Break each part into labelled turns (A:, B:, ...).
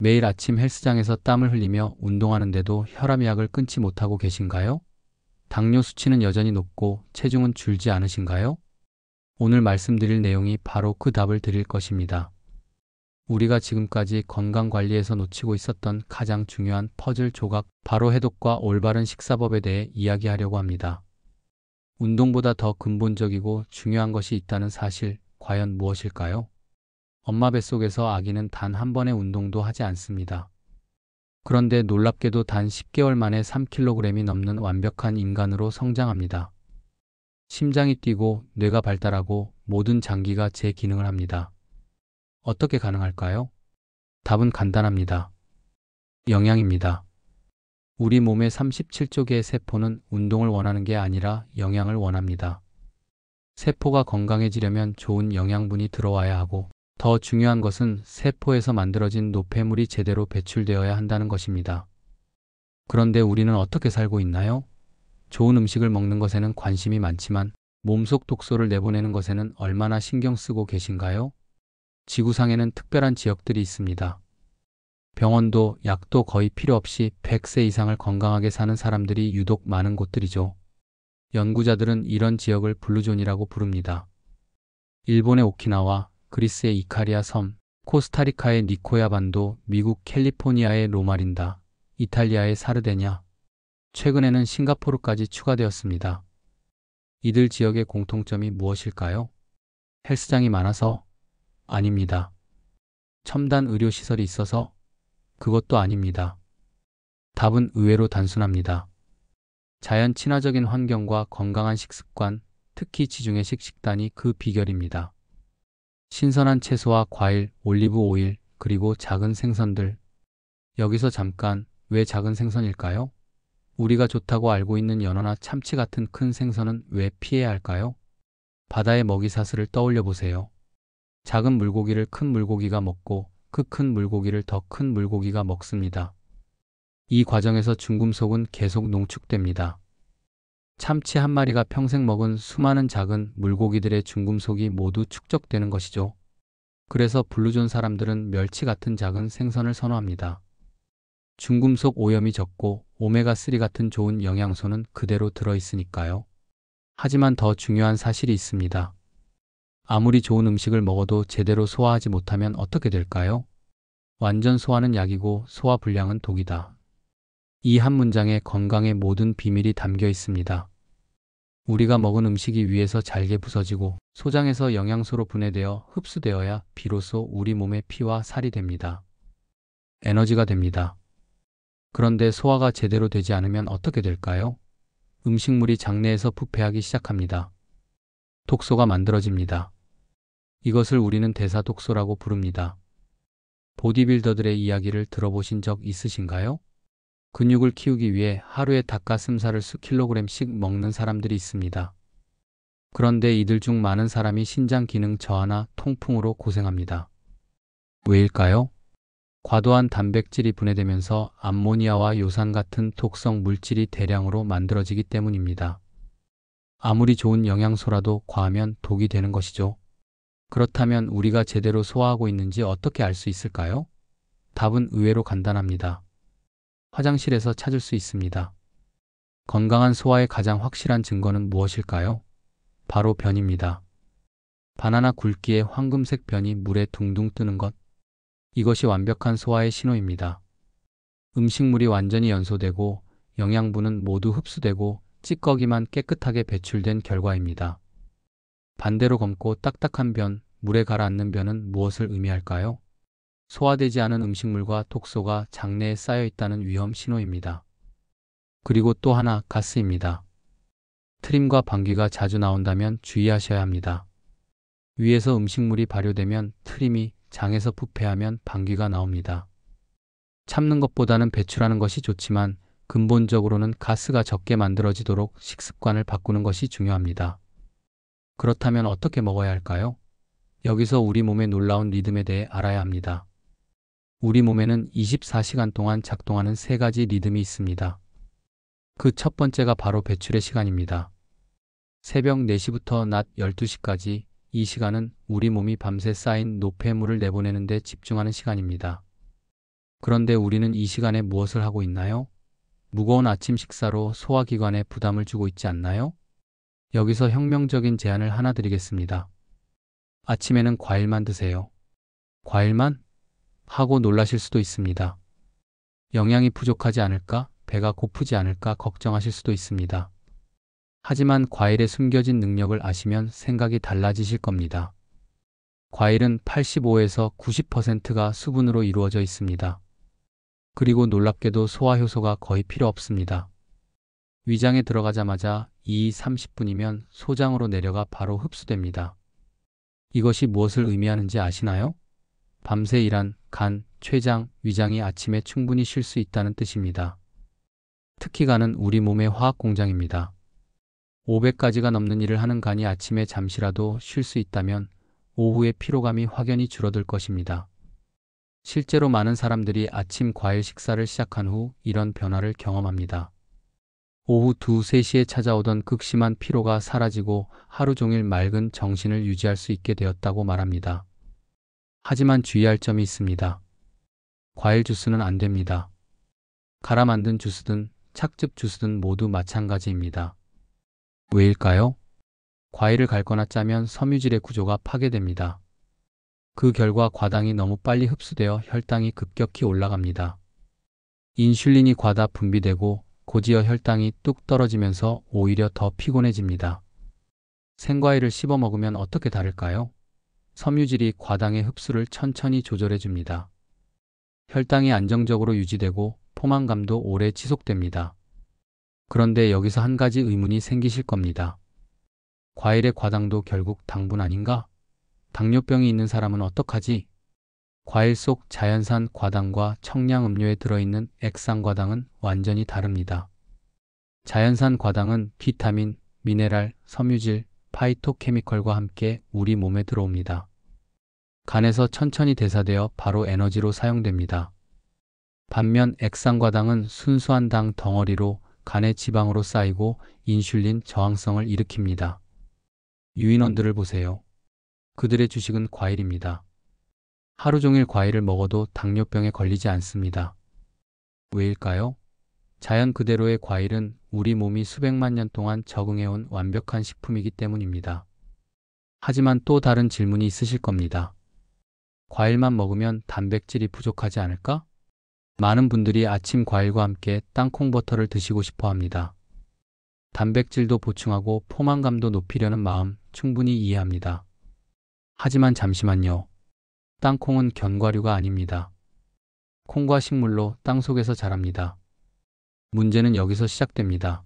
A: 매일 아침 헬스장에서 땀을 흘리며 운동하는데도 혈압약을 끊지 못하고 계신가요? 당뇨 수치는 여전히 높고 체중은 줄지 않으신가요? 오늘 말씀드릴 내용이 바로 그 답을 드릴 것입니다. 우리가 지금까지 건강관리에서 놓치고 있었던 가장 중요한 퍼즐 조각, 바로 해독과 올바른 식사법에 대해 이야기하려고 합니다. 운동보다 더 근본적이고 중요한 것이 있다는 사실, 과연 무엇일까요? 엄마 뱃속에서 아기는 단 한 번의 운동도 하지 않습니다. 그런데 놀랍게도 단 10개월 만에 3kg이 넘는 완벽한 인간으로 성장합니다. 심장이 뛰고 뇌가 발달하고 모든 장기가 제 기능을 합니다. 어떻게 가능할까요? 답은 간단합니다. 영양입니다. 우리 몸의 37조 개의 세포는 운동을 원하는 게 아니라 영양을 원합니다. 세포가 건강해지려면 좋은 영양분이 들어와야 하고, 더 중요한 것은 세포에서 만들어진 노폐물이 제대로 배출되어야 한다는 것입니다. 그런데 우리는 어떻게 살고 있나요? 좋은 음식을 먹는 것에는 관심이 많지만 몸속 독소를 내보내는 것에는 얼마나 신경 쓰고 계신가요? 지구상에는 특별한 지역들이 있습니다. 병원도 약도 거의 필요 없이 100세 이상을 건강하게 사는 사람들이 유독 많은 곳들이죠. 연구자들은 이런 지역을 블루존이라고 부릅니다. 일본의 오키나와, 그리스의 이카리아 섬, 코스타리카의 니코야 반도, 미국 캘리포니아의 로마린다, 이탈리아의 사르데냐, 최근에는 싱가포르까지 추가되었습니다. 이들 지역의 공통점이 무엇일까요? 헬스장이 많아서? 아닙니다. 첨단 의료시설이 있어서? 그것도 아닙니다. 답은 의외로 단순합니다. 자연 친화적인 환경과 건강한 식습관, 특히 지중해식 식단이 그 비결입니다. 신선한 채소와 과일, 올리브 오일, 그리고 작은 생선들. 여기서 잠깐, 왜 작은 생선일까요? 우리가 좋다고 알고 있는 연어나 참치 같은 큰 생선은 왜 피해야 할까요? 바다의 먹이사슬을 떠올려 보세요. 작은 물고기를 큰 물고기가 먹고 그 큰 물고기를 더 큰 물고기가 먹습니다. 이 과정에서 중금속은 계속 농축됩니다. 참치 한 마리가 평생 먹은 수많은 작은 물고기들의 중금속이 모두 축적되는 것이죠. 그래서 블루존 사람들은 멸치 같은 작은 생선을 선호합니다. 중금속 오염이 적고 오메가3 같은 좋은 영양소는 그대로 들어있으니까요. 하지만 더 중요한 사실이 있습니다. 아무리 좋은 음식을 먹어도 제대로 소화하지 못하면 어떻게 될까요? 완전 소화는 약이고 소화불량은 독이다. 이 한 문장에 건강의 모든 비밀이 담겨 있습니다. 우리가 먹은 음식이 위에서 잘게 부서지고 소장에서 영양소로 분해되어 흡수되어야 비로소 우리 몸의 피와 살이 됩니다. 에너지가 됩니다. 그런데 소화가 제대로 되지 않으면 어떻게 될까요? 음식물이 장내에서 부패하기 시작합니다. 독소가 만들어집니다. 이것을 우리는 대사독소라고 부릅니다. 보디빌더들의 이야기를 들어보신 적 있으신가요? 근육을 키우기 위해 하루에 닭가슴살을 수킬로그램씩 먹는 사람들이 있습니다. 그런데 이들 중 많은 사람이 신장 기능 저하나 통풍으로 고생합니다. 왜일까요? 과도한 단백질이 분해되면서 암모니아와 요산 같은 독성 물질이 대량으로 만들어지기 때문입니다. 아무리 좋은 영양소라도 과하면 독이 되는 것이죠. 그렇다면 우리가 제대로 소화하고 있는지 어떻게 알 수 있을까요? 답은 의외로 간단합니다. 화장실에서 찾을 수 있습니다. 건강한 소화의 가장 확실한 증거는 무엇일까요? 바로 변입니다. 바나나 굵기의 황금색 변이 물에 둥둥 뜨는 것. 이것이 완벽한 소화의 신호입니다. 음식물이 완전히 연소되고 영양분은 모두 흡수되고 찌꺼기만 깨끗하게 배출된 결과입니다. 반대로 검고 딱딱한 변, 물에 가라앉는 변은 무엇을 의미할까요? 소화되지 않은 음식물과 독소가 장내에 쌓여 있다는 위험 신호입니다. 그리고 또 하나, 가스입니다. 트림과 방귀가 자주 나온다면 주의하셔야 합니다. 위에서 음식물이 발효되면 트림이, 장에서 부패하면 방귀가 나옵니다. 참는 것보다는 배출하는 것이 좋지만 근본적으로는 가스가 적게 만들어지도록 식습관을 바꾸는 것이 중요합니다. 그렇다면 어떻게 먹어야 할까요? 여기서 우리 몸의 놀라운 리듬에 대해 알아야 합니다. 우리 몸에는 24시간 동안 작동하는 세 가지 리듬이 있습니다. 그 첫 번째가 바로 배출의 시간입니다. 새벽 4시부터 낮 12시까지 이 시간은 우리 몸이 밤새 쌓인 노폐물을 내보내는 데 집중하는 시간입니다. 그런데 우리는 이 시간에 무엇을 하고 있나요? 무거운 아침 식사로 소화기관에 부담을 주고 있지 않나요? 여기서 혁명적인 제안을 하나 드리겠습니다. 아침에는 과일만 드세요. 과일만? 하고 놀라실 수도 있습니다. 영양이 부족하지 않을까? 배가 고프지 않을까 걱정하실 수도 있습니다. 하지만 과일의 숨겨진 능력을 아시면 생각이 달라지실 겁니다. 과일은 85에서 90%가 수분으로 이루어져 있습니다. 그리고 놀랍게도 소화효소가 거의 필요 없습니다. 위장에 들어가자마자 30분이면 소장으로 내려가 바로 흡수됩니다. 이것이 무엇을 의미하는지 아시나요? 밤새 일한 간, 췌장, 위장이 아침에 충분히 쉴 수 있다는 뜻입니다. 특히 간은 우리 몸의 화학 공장입니다. 500가지가 넘는 일을 하는 간이 아침에 잠시라도 쉴 수 있다면 오후에 피로감이 확연히 줄어들 것입니다. 실제로 많은 사람들이 아침 과일 식사를 시작한 후 이런 변화를 경험합니다. 오후 2, 3시에 찾아오던 극심한 피로가 사라지고 하루 종일 맑은 정신을 유지할 수 있게 되었다고 말합니다. 하지만 주의할 점이 있습니다. 과일 주스는 안 됩니다. 갈아 만든 주스든 착즙 주스든 모두 마찬가지입니다. 왜일까요? 과일을 갈거나 짜면 섬유질의 구조가 파괴됩니다. 그 결과 과당이 너무 빨리 흡수되어 혈당이 급격히 올라갑니다. 인슐린이 과다 분비되고 곧이어 혈당이 뚝 떨어지면서 오히려 더 피곤해집니다. 생과일을 씹어 먹으면 어떻게 다를까요? 섬유질이 과당의 흡수를 천천히 조절해 줍니다. 혈당이 안정적으로 유지되고 포만감도 오래 지속됩니다. 그런데 여기서 한 가지 의문이 생기실 겁니다. 과일의 과당도 결국 당분 아닌가? 당뇨병이 있는 사람은 어떡하지? 과일 속 자연산 과당과 청량음료에 들어있는 액상과당은 완전히 다릅니다. 자연산 과당은 비타민, 미네랄, 섬유질, 파이토케미컬과 함께 우리 몸에 들어옵니다. 간에서 천천히 대사되어 바로 에너지로 사용됩니다. 반면 액상과당은 순수한 당 덩어리로 간의 지방으로 쌓이고 인슐린 저항성을 일으킵니다. 유인원들을 보세요. 그들의 주식은 과일입니다. 하루 종일 과일을 먹어도 당뇨병에 걸리지 않습니다. 왜일까요? 자연 그대로의 과일은 우리 몸이 수백만 년 동안 적응해온 완벽한 식품이기 때문입니다. 하지만 또 다른 질문이 있으실 겁니다. 과일만 먹으면 단백질이 부족하지 않을까? 많은 분들이 아침 과일과 함께 땅콩 버터를 드시고 싶어 합니다. 단백질도 보충하고 포만감도 높이려는 마음 충분히 이해합니다. 하지만 잠시만요. 땅콩은 견과류가 아닙니다. 콩과 식물로 땅속에서 자랍니다. 문제는 여기서 시작됩니다.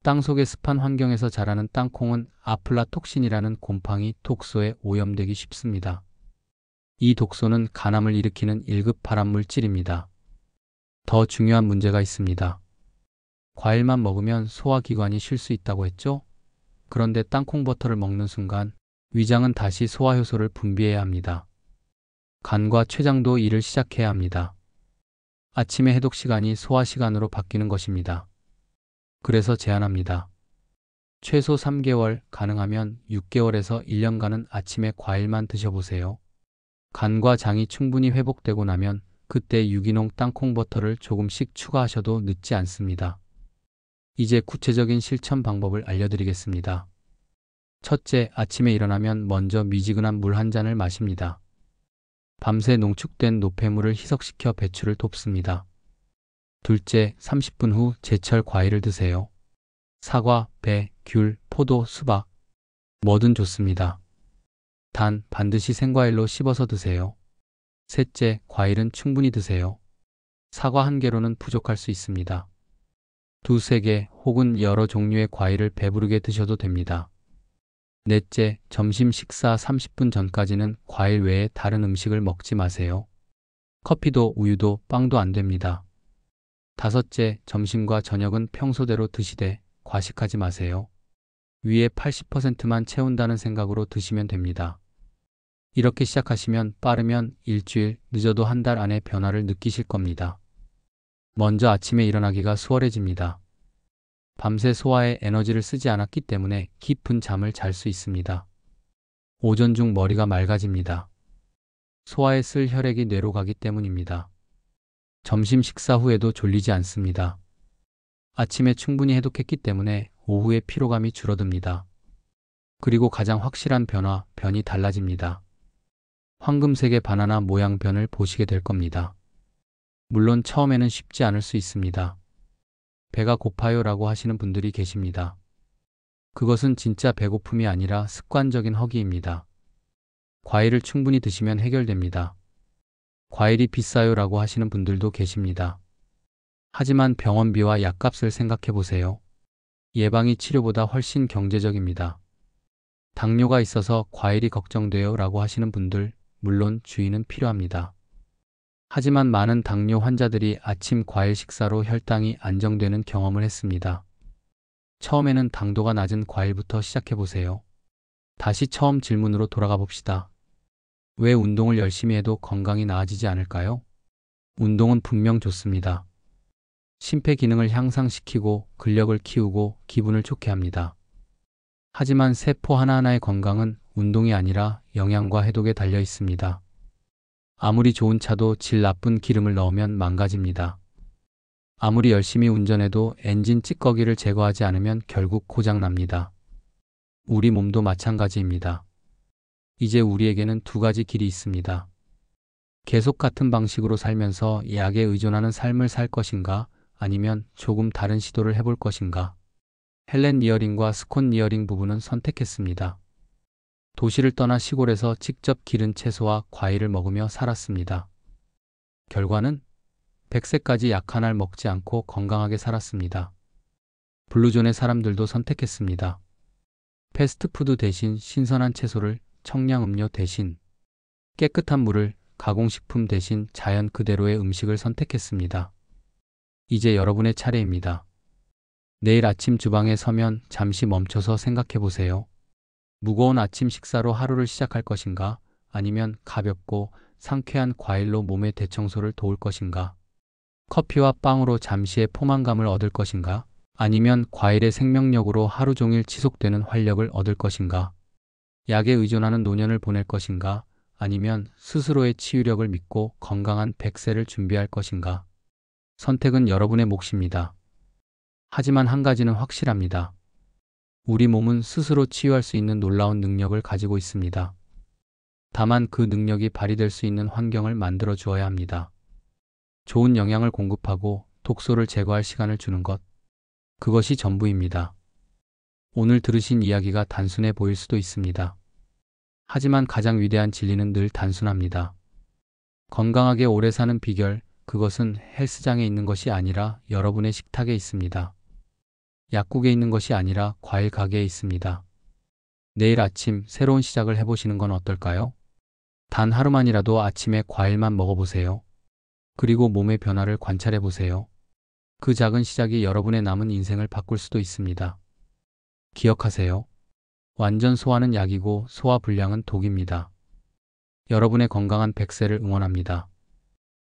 A: 땅속의 습한 환경에서 자라는 땅콩은 아플라톡신이라는 곰팡이 독소에 오염되기 쉽습니다. 이 독소는 간암을 일으키는 1급 발암물질입니다. 더 중요한 문제가 있습니다. 과일만 먹으면 소화기관이 쉴 수 있다고 했죠? 그런데 땅콩 버터를 먹는 순간 위장은 다시 소화효소를 분비해야 합니다. 간과 췌장도 일을 시작해야 합니다. 아침의 해독 시간이 소화 시간으로 바뀌는 것입니다. 그래서 제안합니다. 최소 3개월, 가능하면 6개월에서 1년간은 아침에 과일만 드셔보세요. 간과 장이 충분히 회복되고 나면 그때 유기농 땅콩 버터를 조금씩 추가하셔도 늦지 않습니다. 이제 구체적인 실천 방법을 알려드리겠습니다. 첫째, 아침에 일어나면 먼저 미지근한 물 한 잔을 마십니다. 밤새 농축된 노폐물을 희석시켜 배출을 돕습니다. 둘째, 30분 후 제철 과일을 드세요. 사과, 배, 귤, 포도, 수박, 뭐든 좋습니다. 단, 반드시 생과일로 씹어서 드세요. 셋째, 과일은 충분히 드세요. 사과 한 개로는 부족할 수 있습니다. 두세 개 혹은 여러 종류의 과일을 배부르게 드셔도 됩니다. 넷째, 점심 식사 30분 전까지는 과일 외에 다른 음식을 먹지 마세요. 커피도 우유도 빵도 안 됩니다. 다섯째, 점심과 저녁은 평소대로 드시되 과식하지 마세요. 위에 80%만 채운다는 생각으로 드시면 됩니다. 이렇게 시작하시면 빠르면 일주일, 늦어도 한 달 안에 변화를 느끼실 겁니다. 먼저 아침에 일어나기가 수월해집니다. 밤새 소화에 에너지를 쓰지 않았기 때문에 깊은 잠을 잘 수 있습니다. 오전 중 머리가 맑아집니다. 소화에 쓸 혈액이 뇌로 가기 때문입니다. 점심 식사 후에도 졸리지 않습니다. 아침에 충분히 해독했기 때문에 오후에 피로감이 줄어듭니다. 그리고 가장 확실한 변이 달라집니다. 황금색의 바나나 모양 변을 보시게 될 겁니다. 물론 처음에는 쉽지 않을 수 있습니다. 배가 고파요 라고 하시는 분들이 계십니다. 그것은 진짜 배고픔이 아니라 습관적인 허기입니다. 과일을 충분히 드시면 해결됩니다. 과일이 비싸요 라고 하시는 분들도 계십니다. 하지만 병원비와 약값을 생각해 보세요. 예방이 치료보다 훨씬 경제적입니다. 당뇨가 있어서 과일이 걱정돼요 라고 하시는 분들, 물론 주의는 필요합니다. 하지만 많은 당뇨 환자들이 아침 과일 식사로 혈당이 안정되는 경험을 했습니다. 처음에는 당도가 낮은 과일부터 시작해 보세요. 다시 처음 질문으로 돌아가 봅시다. 왜 운동을 열심히 해도 건강이 나아지지 않을까요? 운동은 분명 좋습니다. 심폐 기능을 향상시키고 근력을 키우고 기분을 좋게 합니다. 하지만 세포 하나하나의 건강은 운동이 아니라 영양과 해독에 달려 있습니다. 아무리 좋은 차도 질 나쁜 기름을 넣으면 망가집니다. 아무리 열심히 운전해도 엔진 찌꺼기를 제거하지 않으면 결국 고장납니다. 우리 몸도 마찬가지입니다. 이제 우리에게는 두 가지 길이 있습니다. 계속 같은 방식으로 살면서 약에 의존하는 삶을 살 것인가, 아니면 조금 다른 시도를 해볼 것인가. 헬렌 리어링과 스콧 리어링 부부는 선택했습니다. 도시를 떠나 시골에서 직접 기른 채소와 과일을 먹으며 살았습니다. 결과는 100세까지 약 하나를 먹지 않고 건강하게 살았습니다. 블루존의 사람들도 선택했습니다. 패스트푸드 대신 신선한 채소를, 청량음료 대신 깨끗한 물을, 가공식품 대신 자연 그대로의 음식을 선택했습니다. 이제 여러분의 차례입니다. 내일 아침 주방에 서면 잠시 멈춰서 생각해 보세요. 무거운 아침 식사로 하루를 시작할 것인가, 아니면 가볍고 상쾌한 과일로 몸의 대청소를 도울 것인가? 커피와 빵으로 잠시의 포만감을 얻을 것인가? 아니면 과일의 생명력으로 하루 종일 지속되는 활력을 얻을 것인가? 약에 의존하는 노년을 보낼 것인가? 아니면 스스로의 치유력을 믿고 건강한 100세를 준비할 것인가? 선택은 여러분의 몫입니다. 하지만 한 가지는 확실합니다. 우리 몸은 스스로 치유할 수 있는 놀라운 능력을 가지고 있습니다. 다만 그 능력이 발휘될 수 있는 환경을 만들어 주어야 합니다. 좋은 영양을 공급하고 독소를 제거할 시간을 주는 것. 그것이 전부입니다. 오늘 들으신 이야기가 단순해 보일 수도 있습니다. 하지만 가장 위대한 진리는 늘 단순합니다. 건강하게 오래 사는 비결, 그것은 헬스장에 있는 것이 아니라 여러분의 식탁에 있습니다. 약국에 있는 것이 아니라 과일 가게에 있습니다. 내일 아침 새로운 시작을 해보시는 건 어떨까요? 단 하루만이라도 아침에 과일만 먹어보세요. 그리고 몸의 변화를 관찰해보세요. 그 작은 시작이 여러분의 남은 인생을 바꿀 수도 있습니다. 기억하세요. 완전 소화는 약이고 소화 불량은 독입니다. 여러분의 건강한 100세를 응원합니다.